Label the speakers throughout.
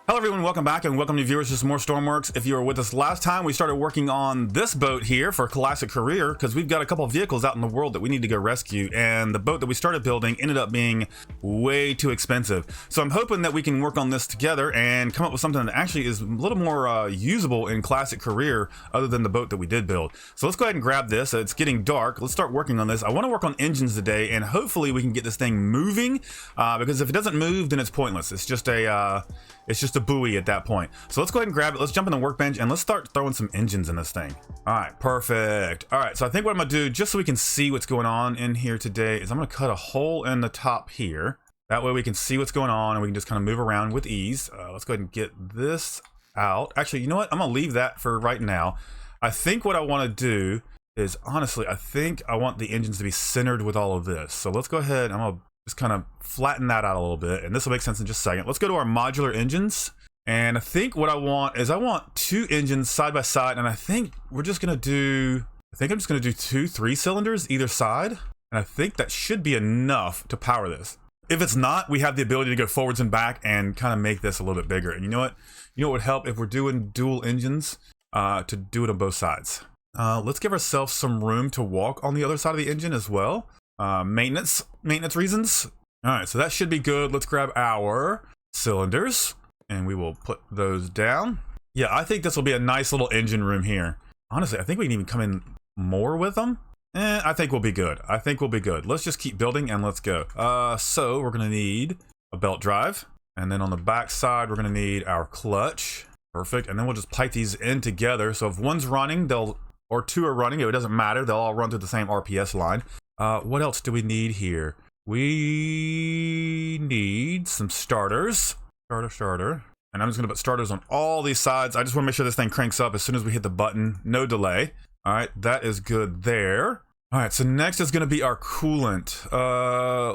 Speaker 1: Hello everyone, welcome back and welcome to viewers to some more Stormworks. If you were with us last time, we started working on this boat here for Classic Career because we've got a couple of vehicles out in the world that we need to go rescue, and the boat that we started building ended up being way too expensive. So I'm hoping that we can work on this together and come up with something that actually is a little more usable in Classic Career other than the boat that we did build. So let's go ahead and grab this. It's getting dark. Let's start working on this. I want to work on engines today, and hopefully we can get this thing moving because if it doesn't move, then it's pointless. It's just a buoy at that point. So let's go ahead and grab it. Let's jump in the workbench and let's start throwing some engines in this thing. All right, perfect. All right, so I think what I'm gonna do, just so we can see what's going on in here today, is I'm gonna cut a hole in the top here. That way we can see what's going on and we can just kind of move around with ease. Let's go ahead and get this out. Actually, you know what? I'm gonna leave that for right now. I think what I wanna do is, honestly, I think I want the engines to be centered with all of this. So let's go ahead, I'm gonna just kind of flatten that out a little bit, and this will make sense in just a second. Let's go to our modular engines, and I think what I want is I want two engines side by side, and I think we're just gonna do, I'm just gonna do 3 cylinders either side, and I think that should be enough to power this. If it's not, we have the ability to go forwards and back and kind of make this a little bit bigger. And you know what? You know what would help if we're doing dual engines, to do it on both sides. Let's give ourselves some room to walk on the other side of the engine as well. Maintenance reasons. All right, so that should be good. Let's grab our cylinders and we will put those down. Yeah, I think this will be a nice little engine room here. Honestly, I think we can even come in more with them. I think we'll be good. I think we'll be good. Let's just keep building and let's go. So we're gonna need a belt drive, and then on the back side, we're gonna need our clutch. Perfect, and then we'll just pipe these in together. So if one's running, or two are running, it doesn't matter. They'll all run through the same RPS line. What else do we need here? We need some starters. Starter. And I'm just gonna put starters on all these sides. I just wanna make sure this thing cranks up as soon as we hit the button. No delay. All right, that is good there. All right, so next is gonna be our coolant.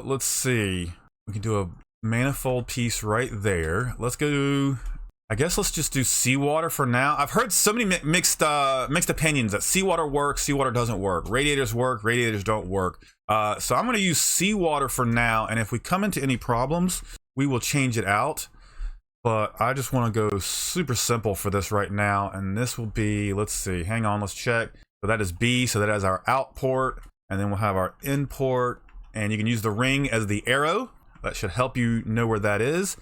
Speaker 1: Let's see. We can do a manifold piece right there. Let's go. I guess let's just do seawater for now. I've heard so many mixed opinions that seawater works, seawater doesn't work. Radiators work, radiators don't work. So I'm gonna use seawater for now, and if we come into any problems, we will change it out. But I just wanna go super simple for this right now, and this will be, let's see, hang on, let's check. So that is B, so that is our out port, and then we'll have our in port, and you can use the ring as the arrow. That should help you know where that is.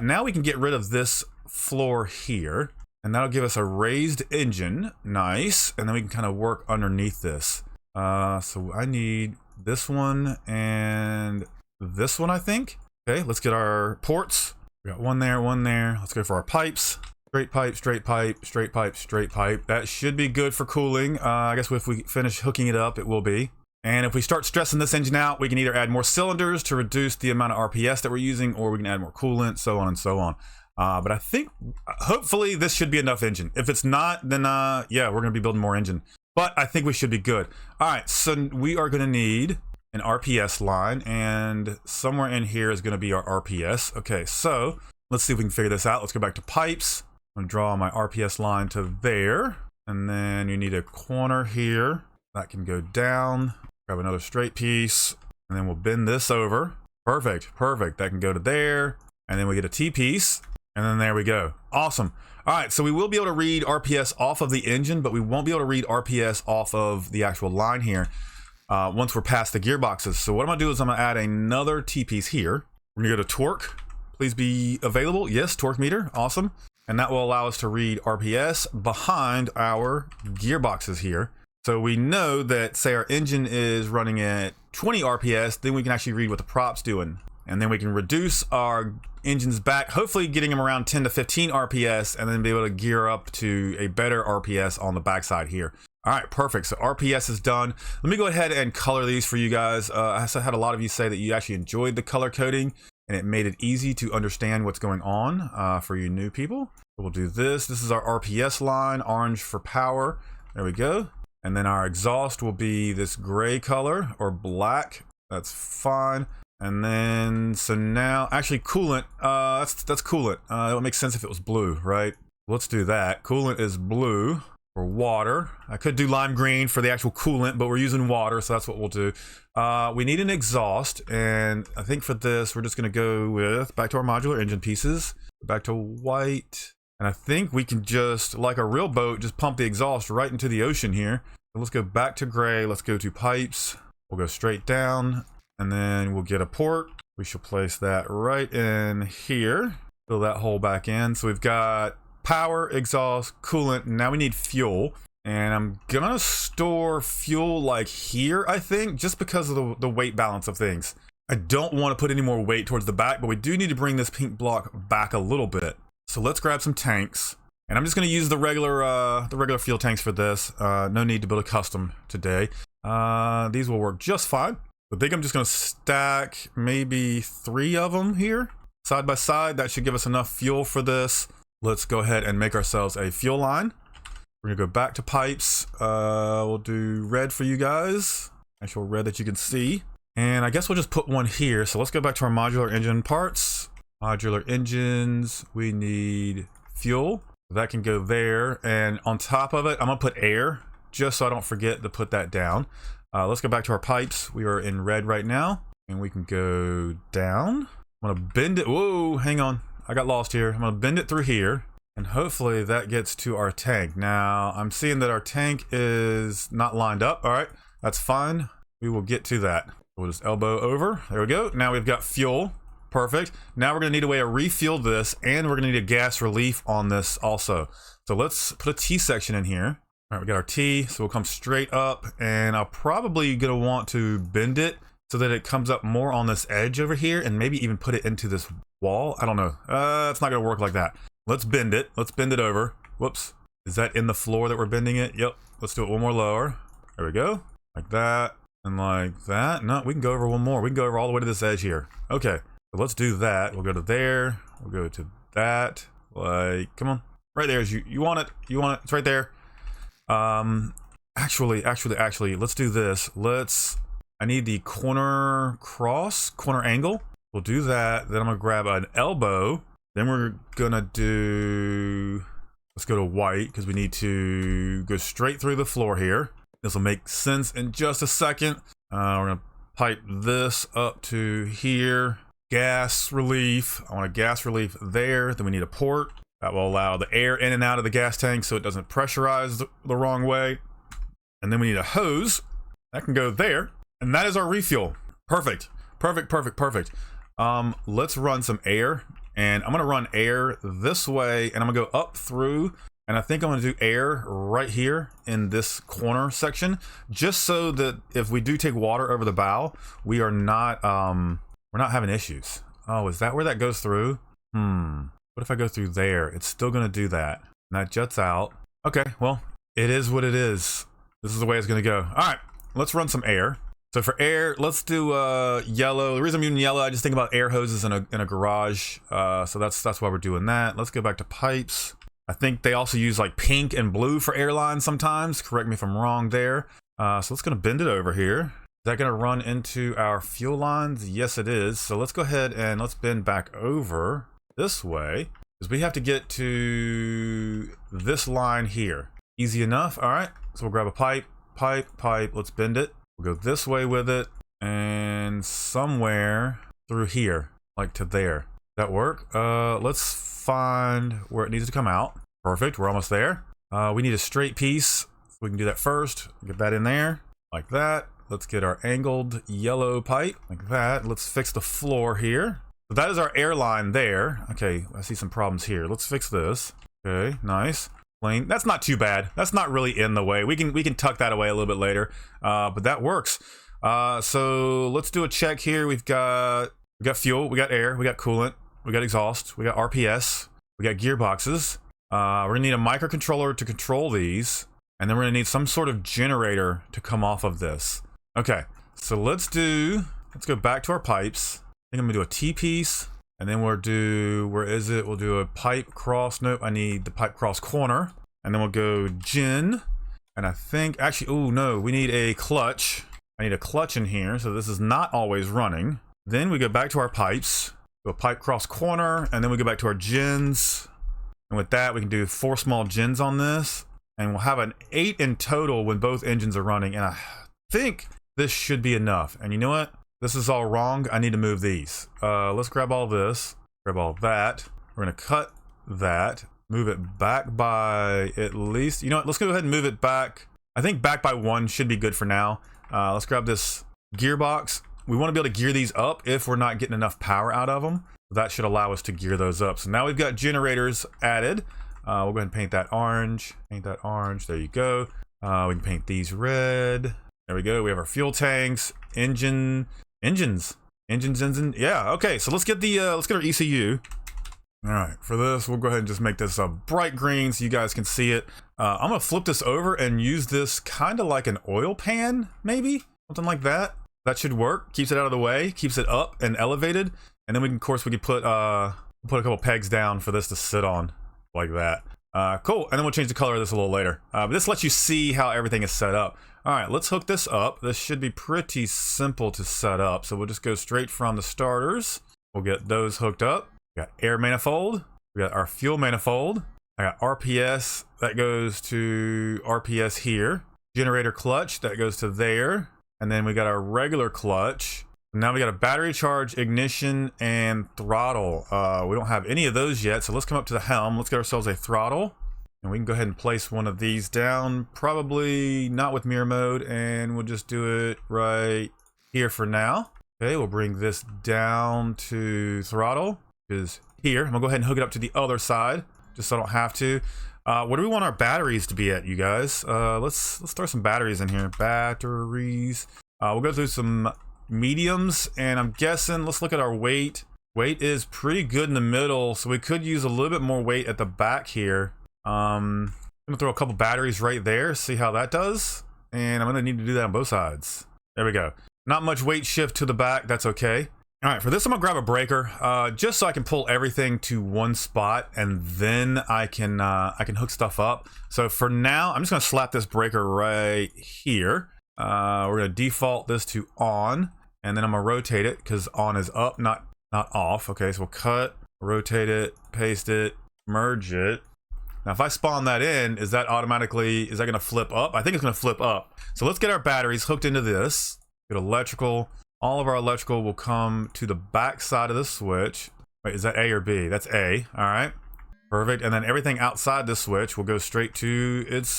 Speaker 1: Now we can get rid of this floor here, and that'll give us a raised engine. Nice. And then we can kind of work underneath this. So I need this one and this one, I think. Okay, let's get our ports. We got one there. Let's go for our pipes. Straight pipe, straight pipe, straight pipe, straight pipe. That should be good for cooling. I guess if we finish hooking it up, it will be. And if we start stressing this engine out, we can either add more cylinders to reduce the amount of RPS that we're using, or we can add more coolant, so on and so on. But I think, hopefully, this should be enough engine. If it's not, then yeah, we're going to be building more engine. But I think we should be good. All right, so we are going to need an RPS line, and somewhere in here is going to be our RPS. Okay, so let's see if we can figure this out. Let's go back to pipes. I'm going to draw my RPS line to there, and then you need a corner here. That can go down. Grab another straight piece, and then we'll bend this over. Perfect. That can go to there, and then we get a T-piece, and then there we go. Awesome. All right, so we will be able to read RPS off of the engine, but we won't be able to read RPS off of the actual line here once we're past the gearboxes. So what I'm gonna do is I'm gonna add another T-piece here. We're gonna go to torque. Please be available. Yes, torque meter. Awesome. And that will allow us to read RPS behind our gearboxes here. So we know that, say our engine is running at 20 RPS, then we can actually read what the prop's doing. And then we can reduce our engines back, hopefully getting them around 10 to 15 RPS, and then be able to gear up to a better RPS on the backside here. All right, perfect. So RPS is done. Let me go ahead and color these for you guys. I had a lot of you say that you actually enjoyed the color coding, and it made it easy to understand what's going on for you new people. So we'll do this. This is our RPS line, orange for power. There we go. And then our exhaust will be this gray color or black. That's fine. And then, so now, actually coolant, that's coolant. It would make sense if it was blue, right? Let's do that. Coolant is blue for water. I could do lime green for the actual coolant, but we're using water, so that's what we'll do. We need an exhaust, and I think for this, we're just gonna go with, back to our modular engine pieces. back to white. And I think we can just, like a real boat, just pump the exhaust right into the ocean here. So let's go back to gray. Let's go to pipes. We'll go straight down, and then we'll get a port. We shall place that right in here. Fill that hole back in. So we've got power, exhaust, coolant. Now we need fuel. And I'm gonna store fuel like here, I think, just because of the weight balance of things. I don't want to put any more weight towards the back, but we do need to bring this pink block back a little bit. So let's grab some tanks. And I'm just gonna use the regular fuel tanks for this. No need to build a custom today. These will work just fine. I think I'm just gonna stack maybe 3 of them here, side by side. That should give us enough fuel for this. Let's go ahead and make ourselves a fuel line. We're gonna go back to pipes. We'll do red for you guys. Actual red that you can see. And I guess we'll just put one here. So let's go back to our modular engine parts. Modular engines, we need fuel. That can go there. And on top of it, I'm gonna put air, just so I don't forget to put that down. Let's go back to our pipes. We are in red right now. And we can go down. I'm gonna bend it. Whoa, hang on. I got lost here. I'm gonna bend it through here. And hopefully that gets to our tank. Now, I'm seeing that our tank is not lined up. All right, that's fine. We will get to that. We'll just elbow over. There we go. Now we've got fuel. Perfect. Now we're gonna need a way to refuel this, and we're gonna need a gas relief on this also. So let's put a T section in here. All right, we got our T, so we'll come straight up, and I'll probably gonna want to bend it so that it comes up more on this edge over here, and maybe even put it into this wall. I don't know. It's not gonna work like that. Let's bend it. Let's bend it over. Whoops. Is that in the floor that we're bending it? Yep. Let's do it one more lower. There we go. Like that. And like that. No, we can go over one more. We can go over all the way to this edge here. Okay. So let's do that. We'll go to there. We'll go to that. Like, come on. Right there. You want it. You want it. It's right there. Actually, let's do this. I need the corner angle. We'll do that. Then I'm going to grab an elbow. Then we're gonna do, let's go to white because we need to go straight through the floor here. This will make sense in just a second. We're gonna pipe this up to here. Gas relief. I want a gas relief there. Then we need a port. That will allow the air in and out of the gas tank so it doesn't pressurize the wrong way. And then we need a hose. That can go there. And that is our refuel. Perfect. Perfect. Let's run some air. And I'm gonna run air this way, and I'm gonna go up through, and I think I'm gonna do air right here in this corner section, just so that if we do take water over the bow, we are not, we're not having issues. Oh, is that where that goes through? What if I go through there? It's still gonna do that. And that juts out. Okay, well, it is what it is. This is the way it's gonna go. All right, let's run some air. So for air, let's do yellow. The reason I'm using yellow, I just think about air hoses in a garage. So that's why we're doing that. Let's go back to pipes. I think they also use like pink and blue for airlines sometimes. Correct me if I'm wrong there. So let's gonna bend it over here. Is that gonna run into our fuel lines? Yes, it is. So let's go ahead and let's bend back over this way, because we have to get to this line here. Easy enough. All right. So we'll grab a pipe. Let's bend it. We'll go this way with it, and somewhere through here, like to there. That work? Let's find where it needs to come out. Perfect, we're almost there. We need a straight piece. We can do that first. Get that in there, like that. Let's get our angled yellow pipe, like that. Let's fix the floor here. So that is our airline there. Okay, I see some problems here. Let's fix this. Okay, nice. Plane. That's not too bad. That's not really in the way. We can tuck that away a little bit later, but that works. So let's do a check here. We got fuel, we got air, we got coolant, we got exhaust, we got RPS, we got gearboxes. We're gonna need a microcontroller to control these, and then we're gonna need some sort of generator to come off of this. Okay, so let's go back to our pipes. I think I'm gonna do a T piece. And then we'll do, where is it? We'll do a pipe cross. Nope, I need the pipe cross corner. And then we'll go gen. And I think, actually, oh no, we need a clutch. I need a clutch in here, so this is not always running. Then we go back to our pipes, do a pipe cross corner, and then we go back to our gens. And with that, we can do 4 small gens on this. And we'll have an 8 in total when both engines are running. And I think this should be enough. And you know what? This is all wrong. I need to move these. Let's grab all this, grab all that. We're gonna cut that, move it back by at least, you know what, let's go ahead and move it back. I think back by 1 should be good for now. Let's grab this gearbox. We want to be able to gear these up if we're not getting enough power out of them. That should allow us to gear those up. So now we've got generators added. We'll go ahead and paint that orange. Paint that orange. There you go. We can paint these red. There we go. We have our fuel tanks, engines. Yeah. Okay. So let's get our ECU. All right. For this, we'll go ahead and just make this a bright green so you guys can see it. I'm gonna flip this over and use this kind of like an oil pan, maybe something like that. That should work. Keeps it out of the way. Keeps it up and elevated. And then we can, of course, we could put a couple pegs down for this to sit on, like that. Cool. And then we'll change the color of this a little later. But this lets you see how everything is set up. All right, let's hook this up. This should be pretty simple to set up. So we'll just go straight from the starters. We'll get those hooked up. We got air manifold. We got our fuel manifold. I got RPS. That goes to RPS here. Generator clutch. That goes to there. And then we got our regular clutch. Now we got a battery charge, ignition, and throttle. We don't have any of those yet, so let's come up to the helm. Let's get ourselves a throttle. And we can go ahead and place one of these down. Probably not with mirror mode, and we'll just do it right here for now. Okay, we'll bring this down to throttle, which is here. I'm gonna go ahead and hook it up to the other side, just so I don't have to. What do we want our batteries to be at, you guys? Let's throw some batteries in here. Batteries. We'll go through some mediums, and I'm guessing, let's look at our weight. Weight is pretty good in the middle, so we could use a little bit more weight at the back here. I'm gonna throw a couple batteries right there, see how that does. And I'm gonna need to do that on both sides. There we go. Not much weight shift to the back, that's okay. All right, for this I'm gonna grab a breaker, just so I can pull everything to one spot, and then I can hook stuff up. So for now, I'm just gonna slap this breaker right here. We're gonna default this to on, and then I'm gonna rotate it because on is up, not off. Okay, so we'll cut, rotate it, paste it, merge it. Now if I spawn that in, is that gonna flip up? I think it's gonna flip up. So let's get our batteries hooked into this. Get electrical. All of our electrical will come to the back side of the switch. Wait, is that A or B? That's A. All right, perfect. And then everything outside the switch will go straight to its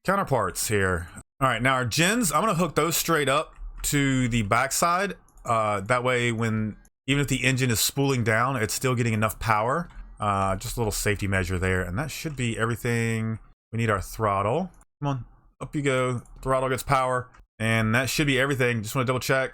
Speaker 1: counterparts here. All right, now our gens, I'm gonna hook those straight up to the backside. That way, even if the engine is spooling down, it's still getting enough power. Just a little safety measure there, and that should be everything. We need our throttle. Come on, up you go. Throttle gets power, and that should be everything. Just want to double check.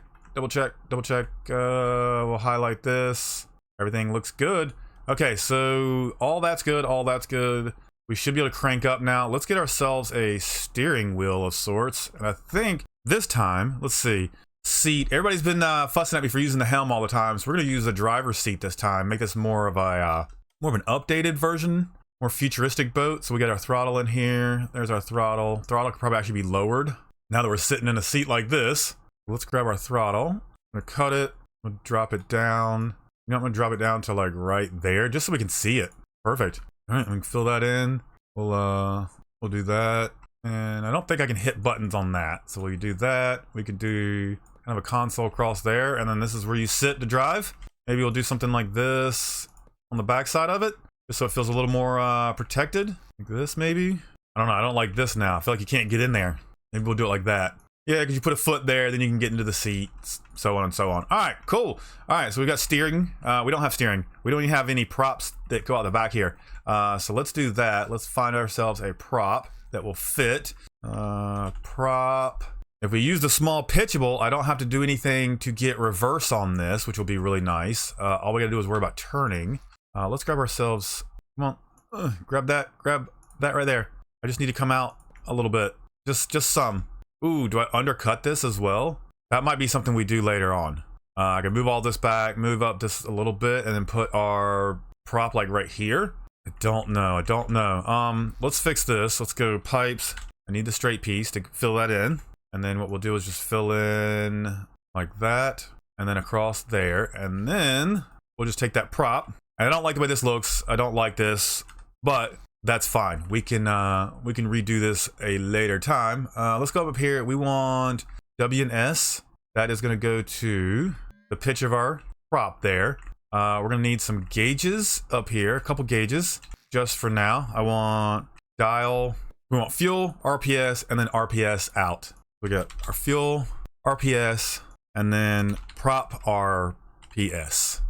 Speaker 1: We'll highlight this. Everything looks good. Okay, so all that's good. We should be able to crank up now. Let's get ourselves a steering wheel of sorts. And I think this time, let's see, seat. Everybody's been fussing at me for using the helm all the time, so we're gonna use the driver's seat this time. Make this more of an updated version, more futuristic boat. So we got our throttle in here. There's our throttle. Throttle could probably actually be lowered now that we're sitting in a seat like this. Let's grab our throttle. I'm gonna cut it. I'm gonna drop it down. You know, I'm gonna drop it down to like right there, just so we can see it. Perfect. All right, we can fill that in. We'll do that. And I don't think I can hit buttons on that. So we do that. We could do kind of a console across there, and then this is where you sit to drive. Maybe we'll do something like this on the back side of it, just so it feels a little more protected. Like this, maybe. I don't know. I don't like this now. I feel like you can't get in there. Maybe we'll do it like that. Yeah, because you put a foot there, then you can get into the seat, so on and so on. All right, cool. All right, so we got steering. We don't have steering. We don't even have any props that go out the back here. So let's do that. Let's find ourselves a prop that will fit. Prop. If we use the small pitchable, I don't have to do anything to get reverse on this, which will be really nice. All we gotta do is worry about turning. Let's grab ourselves, come on, grab that right there. I just need to come out a little bit, just some. Ooh, do I undercut this as well? That might be something we do later on. I can move all this back, move up just a little bit, and then put our prop like right here. I don't know. Let's fix this. Let's go pipes. I need the straight piece to fill that in. And then what we'll do is just fill in like that, and then across there. And then we'll just take that prop. And I don't like the way this looks. I don't like this, but that's fine. We can redo this a later time. Let's go up here. We want W and S. That is going to go to the pitch of our prop there. We're gonna need some gauges up here, a couple gauges just for now. I want dial, we want fuel, RPS, and then RPS out. We got our fuel, RPS, and then prop RPS.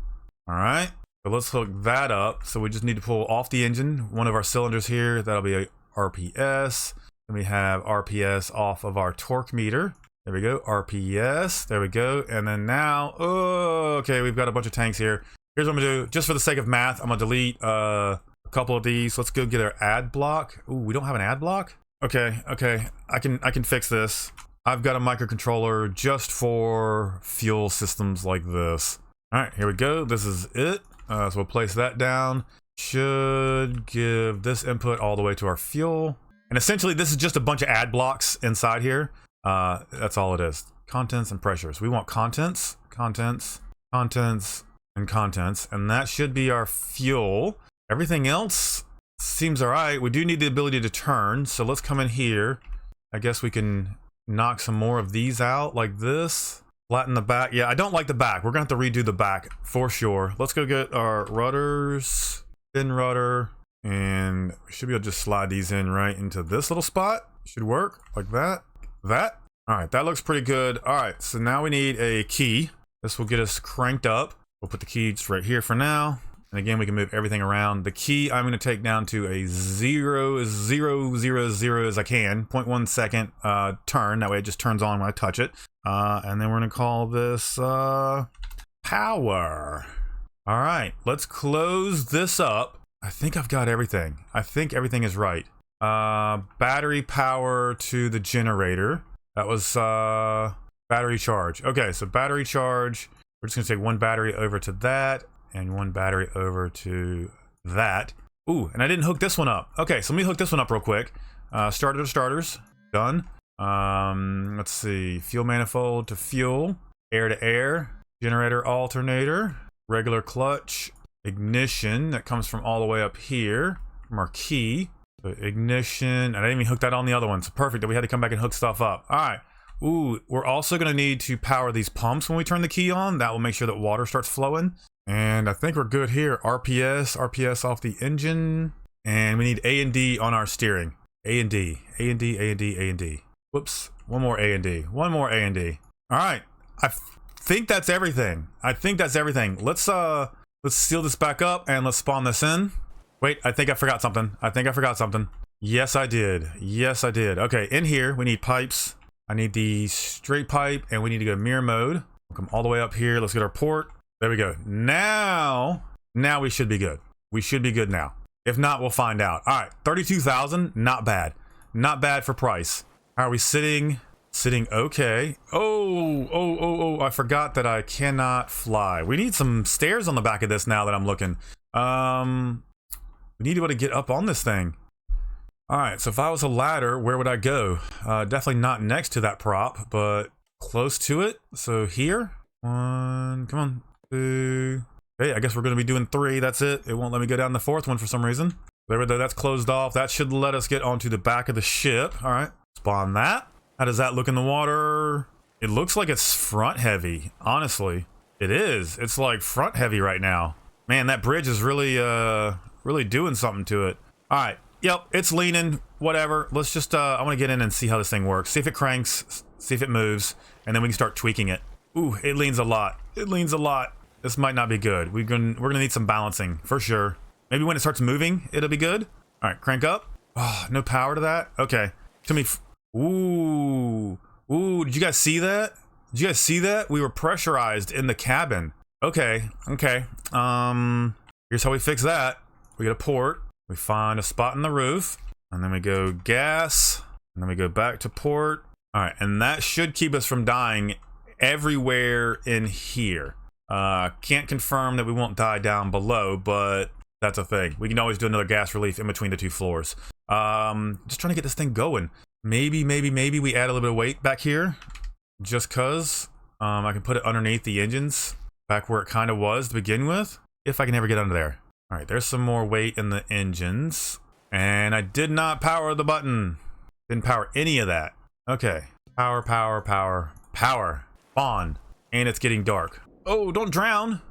Speaker 1: All right, so let's hook that up. So we just need to pull off the engine, one of our cylinders here, that'll be a RPS. Then we have RPS off of our torque meter. There we go, RPS, there we go. And then now, oh, okay, we've got a bunch of tanks here. Here's what I'm gonna do, just for the sake of math, I'm gonna delete a couple of these. Let's go get our add block. Ooh, we don't have an add block? Okay, I can fix this. I've got a microcontroller just for fuel systems like this. All right, here we go, this is it. So we'll place that down. Should give this input all the way to our fuel. And essentially, this is just a bunch of add blocks inside here. That's all it is. Contents and pressures. We want contents, contents, contents, and contents. And that should be our fuel. Everything else seems all right. We do need the ability to turn. So let's come in here. I guess we can knock some more of these out like this. Flatten the back. Yeah, I don't like the back. We're gonna have to redo the back for sure. Let's go get our rudders, fin rudder, and we should be able to just slide these in right into this little spot. Should work like that. That. All right, that looks pretty good. All right, so now we need a key. This will get us cranked up. We'll put the key just right here for now. And again, we can move everything around. The key I'm going to take down to a 0, 0, 0, 0 as I can. 0.1 second turn. That way it just turns on when I touch it. And then we're going to call this power. All right, let's close this up. I think I've got everything. I think everything is right. Battery power to the generator. That was battery charge. Okay, so battery charge. We're just going to take one battery over to that. And one battery over to that. Ooh, and I didn't hook this one up. Okay, so let me hook this one up real quick. Starter to starters, done. Let's see, fuel manifold to fuel, air to air, generator alternator, regular clutch, ignition, that comes from all the way up here, from our key. So ignition, I didn't even hook that on the other one, so perfect that we had to come back and hook stuff up. All right, ooh, we're also gonna need to power these pumps when we turn the key on. That will make sure that water starts flowing. And I think we're good here. RPS off the engine. And we need A and D on our steering. A and D, A and D, A and D, A and D. Whoops, one more A and D, one more A and D. All right, I think that's everything. Let's seal this back up and let's spawn this in. Wait, I think I forgot something. Yes, I did. Okay, in here, we need pipes. I need the straight pipe and we need to go mirror mode. We'll come all the way up here. Let's get our port. There we go. Now we should be good. We should be good now. If not, we'll find out. All right, 32,000, not bad. Not bad for price. How are we sitting? Sitting okay. Oh, I forgot that I cannot fly. We need some stairs on the back of this now that I'm looking. We need to be able to get up on this thing. All right, so if I was a ladder, where would I go? Definitely not next to that prop, but close to it. So here, one, come on. Two. Hey, I guess we're going to be doing 3. That's it. It won't let me go down the 4th one for some reason. There we go. That's closed off. That should let us get onto the back of the ship. All right. Spawn that. How does that look in the water? It looks like it's front heavy. Honestly, it is. It's like front heavy right now. Man, that bridge is really doing something to it. All right. Yep. It's leaning. Whatever. Let's just, I want to get in and see how this thing works. See if it cranks. See if it moves. And then we can start tweaking it. Ooh, it leans a lot. This might not be good. We're gonna need some balancing for sure. Maybe when it starts moving, it'll be good. All right, crank up. Oh, no power to that. Okay, to me. Ooh, did you guys see that? We were pressurized in the cabin. Okay. Here's how we fix that. We get a port. We find a spot in the roof, and then we go gas, and then we go back to port. All right, and that should keep us from dying everywhere in here. Can't confirm that we won't die down below, but that's a thing. We can always do another gas relief in between the 2 floors. Just trying to get this thing going. Maybe we add a little bit of weight back here, just cause I can put it underneath the engines back where it kind of was to begin with, if I can ever get under there. All right, there's some more weight in the engines, and I did not power the button. Didn't power any of that. Okay, power. Spawn, and it's getting dark. Oh, don't drown.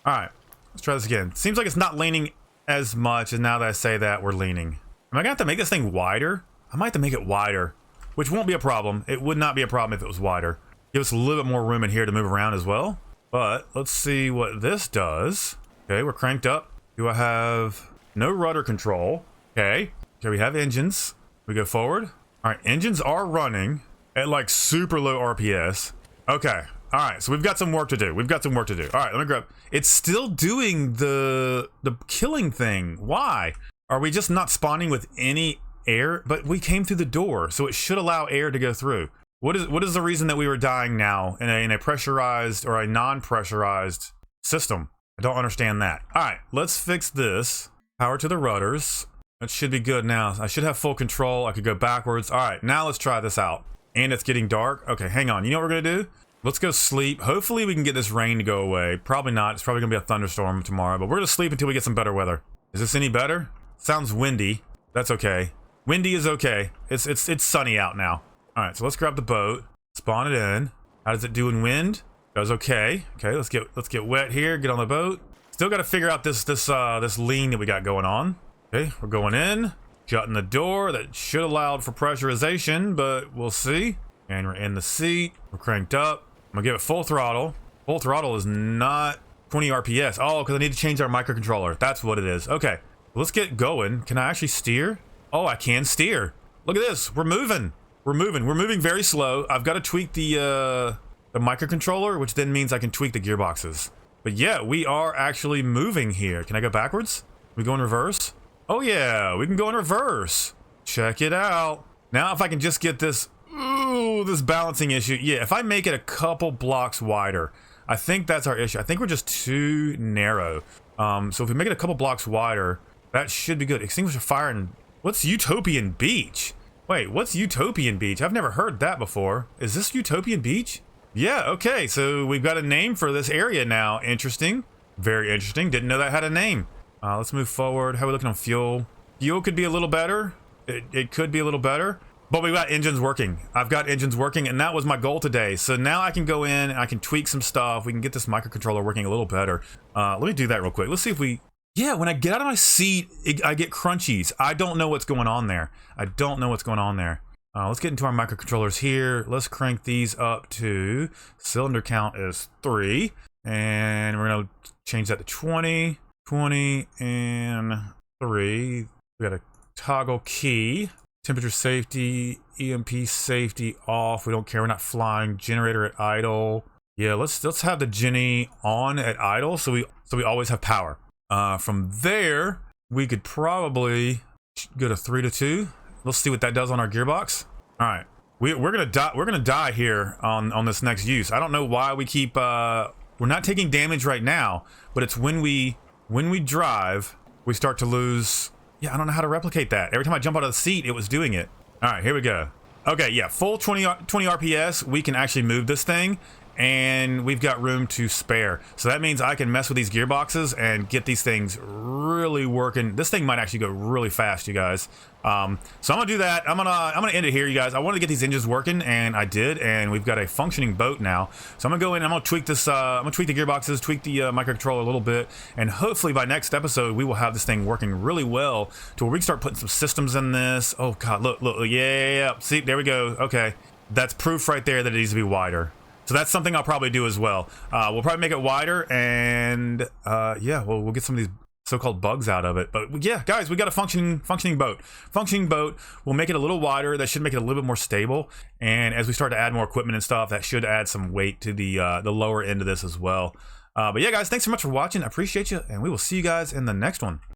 Speaker 1: All right, let's try this again. Seems like it's not leaning as much, and now that I say that, we're leaning. Am I gonna have to make this thing wider? I might have to make it wider, which won't be a problem. It would not be a problem if it was wider. Give us a little bit more room in here to move around as well. But let's see what this does. Okay, we're cranked up. Do I have no rudder control? Okay, we have engines. We go forward. All right, engines are running at like super low RPS. Okay, all right, so we've got some work to do. All right, let me grab. It's still doing the killing thing. Why? Are we just not spawning with any air? But we came through the door, so it should allow air to go through. What is the reason that we were dying now in a pressurized or a non-pressurized system? I don't understand that. All right, let's fix this. Power to the rudders. That should be good now. I should have full control. I could go backwards. All right, now let's try this out. And it's getting dark. Okay, hang on. You know what we're gonna do? Let's go sleep. Hopefully we can get this rain to go away. Probably not. It's probably gonna be a thunderstorm tomorrow, but we're gonna sleep until we get some better weather. Is this any better? Sounds windy. That's okay. Windy is okay. It's sunny out now. All right, so let's grab the boat, spawn it in. How does it do in wind? Does okay. Okay, let's get wet here. Get on the boat. Still got to figure out this lean that we got going on. Okay, we're going in, shutting the door. That should allow for pressurization, but we'll see. And we're in the seat. We're cranked up. I'm gonna give it full throttle. Full throttle is not 20 RPS. Oh, because I need to change our microcontroller. That's what it is. Okay, let's get going. Can I actually steer? Oh, I can steer. Look at this. We're moving. We're moving very slow. I've got to tweak the microcontroller, which then means I can tweak the gearboxes. But yeah, we are actually moving here. Can I go backwards? We go in reverse? Oh yeah, we can go in reverse. Check it out. Now if I can just get this, ooh, this balancing issue. Yeah, if I make it a couple blocks wider, I think that's our issue. I think we're just too narrow. So if we make it a couple blocks wider, that should be good. Extinguisher fire and what's Utopian Beach? Wait, what's Utopian Beach? I've never heard that before. Is this Utopian Beach? Yeah, okay, so we've got a name for this area now. Interesting. Very interesting. Didn't know that had a name. Let's move forward. How are we looking on fuel? Fuel could be a little better. It could be a little better. But we've got engines working. I've got engines working, and that was my goal today. So now I can go in, and I can tweak some stuff. We can get this microcontroller working a little better. Let me do that real quick. Let's see if we... Yeah, when I get out of my seat, I get crunchies. I don't know what's going on there. Let's get into our microcontrollers here. Let's crank these up to cylinder count is 3. And we're going to change that to 20. 20 and 3. We got a toggle key. Temperature safety, EMP safety off. We don't care. We're not flying. Generator at idle. Yeah, let's have the Genny on at idle so we always have power. From there, we could probably go to 3 to 2. Let's see what that does on our gearbox. All right, we're gonna die. We're gonna die here on this next use. I don't know why we keep. We're not taking damage right now, but it's when we drive, we start to lose. Yeah, I don't know how to replicate that. Every time I jump out of the seat, it was doing it. All right, here we go. Okay, yeah, full 20 RPS. We can actually move this thing. And we've got room to spare. So that means I can mess with these gearboxes and get these things really working. This thing might actually go really fast, you guys. So I'm gonna do that. I'm gonna end it here, you guys. I wanted to get these engines working, and I did, and we've got a functioning boat now. So I'm gonna go in and I'm gonna tweak this, I'm gonna tweak the gearboxes, tweak the microcontroller a little bit, and hopefully by next episode we will have this thing working really well to where we can start putting some systems in this. Oh god, look, yeah. See, there we go. Okay. That's proof right there that it needs to be wider. So that's something I'll probably do as well. We'll probably make it wider, and yeah, we'll get some of these so-called bugs out of it. But yeah, guys, we got a functioning boat. We'll make it a little wider. That should make it a little bit more stable. And as we start to add more equipment and stuff, that should add some weight to the lower end of this as well. But yeah, guys, thanks so much for watching. I appreciate you, and we will see you guys in the next one.